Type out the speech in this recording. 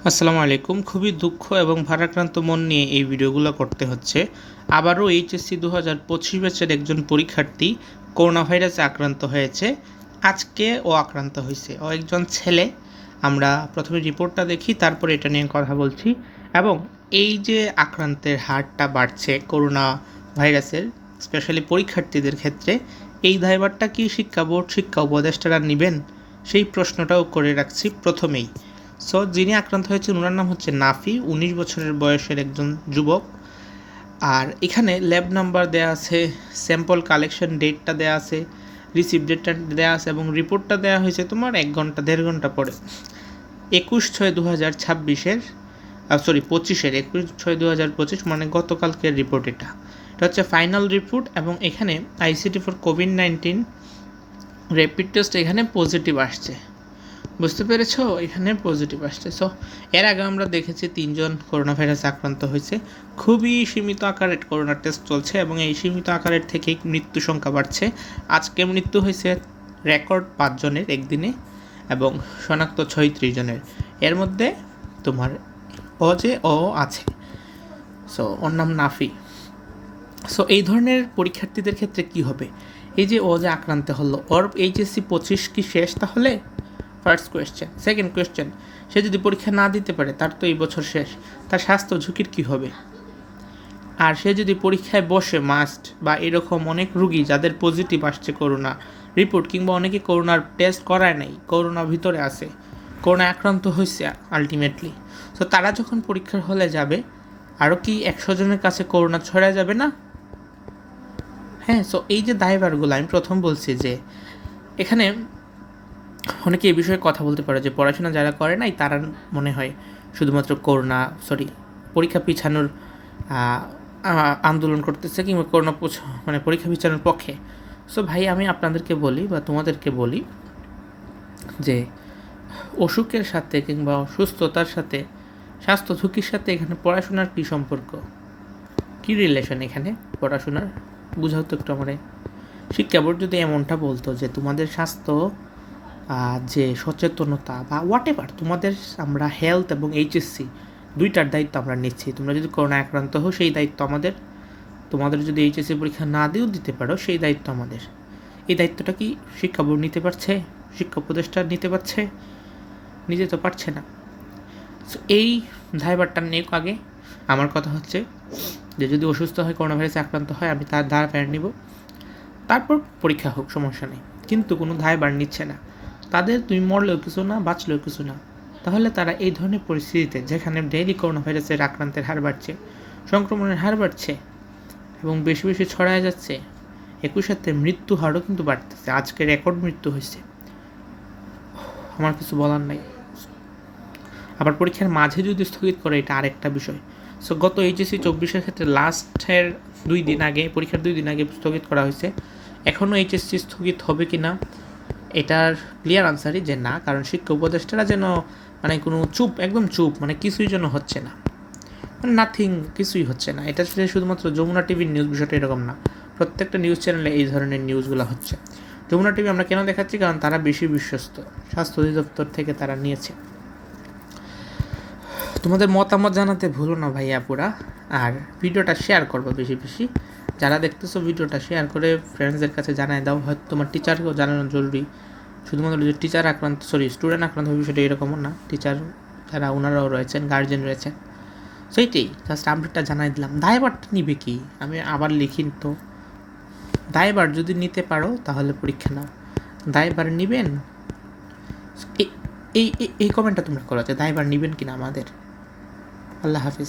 আসসালামু আলাইকুম। খুবই দুঃখ এবং ভারাক্রান্ত মন নিয়ে এই ভিডিওগুলো করতে হচ্ছে। আবারও এইচএসসি 2025 ব্যাচের একজন পরীক্ষার্থী করোনা ভাইরাসে আক্রান্ত হয়েছে। আজকে ও আক্রান্ত হয়েছে। ও একজন ছেলে। আমরা প্রথমে রিপোর্টটা দেখি, তারপরে এটা নিয়ে কথা বলছি। এবং এই যে আক্রান্তের হারটা বাড়ছে করোনা ভাইরাসের, স্পেশালি পরীক্ষার্থীদের ক্ষেত্রে, এই দায়ভারটা কি শিক্ষা বোর্ড, শিক্ষা উপদেষ্টারা নেবেন? সেই প্রশ্নটাও করে রাখছি প্রথমেই। সো যিনি আক্রান্ত হয়েছেন ওনার নাম হচ্ছে নাফি, 19 বছরের বয়সের একজন যুবক। আর এখানে ল্যাব নাম্বার দেওয়া আছে, স্যাম্পল কালেকশন ডেটটা দেওয়া আছে, রিসিভ ডেটটা দেওয়া আছে এবং রিপোর্টটা দেওয়া হয়েছে তোমার 1-1.5 ঘন্টা পরে, 21/6/2026-এর 21/6/2025, মানে গতকালকের রিপোর্ট। এটা হচ্ছে ফাইনাল রিপোর্ট। এবং এখানে ICT for COVID-19 rapid test এখানে পজিটিভ আসছে। বুঝতে পেরেছো? এখানে পজিটিভ আসছে। সো এর আগে আমরা দেখেছি 3 জন করোনা ভাইরাসে আক্রান্ত হয়েছে। খুবই সীমিত আকারে করোনা টেস্ট চলছে এবং এই সীমিত আকারের থেকেই মৃত্যু সংখ্যা বাড়ছে। আজকে মৃত্যু হয়েছে রেকর্ড 5 জনের একদিনে এবং শনাক্ত 36 জনের। এর মধ্যে তোমার ও আছে। সো ওর নাম নাফি। সো এই ধরনের পরীক্ষার্থীদের ক্ষেত্রে কি হবে? এই যে ও যে আক্রান্ত হলো, ওর এইচএসসি 25 কি শেষ তাহলে? First question. সেকেন্ড কোয়েশ্চেন, সে যদি পরীক্ষা না দিতে পারে, তার তো এই বছর শেষ, তার স্বাস্থ্য ঝুঁকির কী হবে? আর সে যদি পরীক্ষায় বসে মাস্ট, বা এরকম অনেক রুগী যাদের পজিটিভ আসছে করোনা রিপোর্ট, কিংবা অনেকে করোনার টেস্ট করায় নাই, করোনা ভিতরে আছে, করোনা আক্রান্ত হয়েছে আলটিমেটলি, তো তারা যখন পরীক্ষার হলে যাবে, আরও কি 100 জনের কাছে করোনা ছড়া যাবে না? হ্যাঁ। সো এই যে দায়ভারগুলো, আমি প্রথম বলছি যে এখানে অনেকে এই বিষয়ে কথা বলতে পারে যে পড়াশোনা যারা করে নাই তারা মনে হয় শুধুমাত্র পরীক্ষা পিছানোর আন্দোলন করতেছে, কিংবা করোনা মানে পরীক্ষা পিছানোর পক্ষে। সো ভাই, আমি আপনাদেরকে বলি বা তোমাদেরকে বলি যে অসুখের সাথে কিংবা অসুস্থতার সাথে, স্বাস্থ্য ঝুঁকির সাথে এখানে পড়াশোনার কী সম্পর্ক, কী রিলেশন এখানে পড়াশোনার? বুঝাও তো একটু আমারে। শিক্ষা বোর্ড যদি এমনটা বলতো যে তোমাদের স্বাস্থ্য যে সচেতনতা বা হোয়াট এভার, তোমাদের আমরা হেলথ এবং এইচএসসি দুইটার দায়িত্ব আমরা নিচ্ছি, তোমরা যদি করোনা আক্রান্ত হও সেই দায়িত্ব আমাদের, তোমাদের যদি এইচএসসি পরীক্ষা না দিয়েও দিতে পারো সেই দায়িত্ব আমাদের। এই দায়িত্বটা কি শিক্ষা বোর্ড নিতে পারছে? শিক্ষা উপদেষ্টা নিতে পারছে? নিতে তো পারছে না। সো এই দায়ভারটা নিয়ে আগে আমার কথা হচ্ছে যে যদি অসুস্থ হয়, করোনা ভাইরাসে আক্রান্ত হয়, আমি তার দায়ভার নিব, তারপর পরীক্ষা হোক, সমস্যা নেই। কিন্তু কোনো দায়ভার নিচ্ছে না তাদের, তুমি মরলেও কিছু না, বাঁচলেও কিছু না। তাহলে তারা এই ধরনের পরিস্থিতিতে, যেখানে ডেইলি করোনা ভাইরাসের আক্রান্তের হার বাড়ছে, সংক্রমণের হার বাড়ছে এবং বেশি বেশি ছড়ায় যাচ্ছে, একই সাথে মৃত্যু হারও কিন্তু বাড়তেছে। আজকে রেকর্ড মৃত্যু হয়েছে। আমার কিছু বলার নাই। আবার পরীক্ষার মাঝে যদি স্থগিত করে, এটা আরেকটা বিষয়। সো গত এইচএসসি 24-এর ক্ষেত্রে লাস্টের 2 দিন আগে, পরীক্ষার 2 দিন আগে স্থগিত করা হয়েছে। এখনও এইচএসসি স্থগিত হবে কি না, এটার ক্লিয়ার আনসারই যে না, কারণ শিক্ষা উপদেষ্টারা যেন মানে কোনো একদম চুপ, মানে কিছুই যেন হচ্ছে না, মানে নাথিং, কিছুই হচ্ছে না। এটা শুধুমাত্র যমুনা টিভির নিউজ, বিষয়টা এরকম না, প্রত্যেকটা নিউজ চ্যানেলে এই ধরনের নিউজগুলো হচ্ছে। যমুনা টিভি আমরা কেন দেখাচ্ছি? কারণ তারা বেশি বিশ্বস্ত, স্বাস্থ্য অধিদপ্তর থেকে তারা নিয়েছে। তোমাদের মতামত জানাতে ভুলো না ভাই আপুরা, আর ভিডিওটা শেয়ার করবো বেশি বেশি। যারা দেখতেছো ভিডিওটা শেয়ার করে ফ্রেন্ডসদের কাছে জানাই দাও। হয়তো তোমার টিচারকেও জানানো জরুরি। শুধুমাত্র যে টিচার আক্রান্ত, স্টুডেন্ট আক্রান্ত হবে বিষয়টা এরকমও না, টিচার যারা ওনারাও রয়েছেন, গার্জেন রয়েছেন। সেইটাই জাস্ট আপডেটটা জানাই দিলাম। দায়ভারটা নিবে কি? আমি আবার লিখি তো, দায়ভার যদি নিতে পারো তাহলে পরীক্ষা নাও। দায়ভার নিবেন? এই কমেন্টটা তোমরা করো যে দায়ভার নিবেন কিনা আমাদের। আল্লাহ হাফিজ।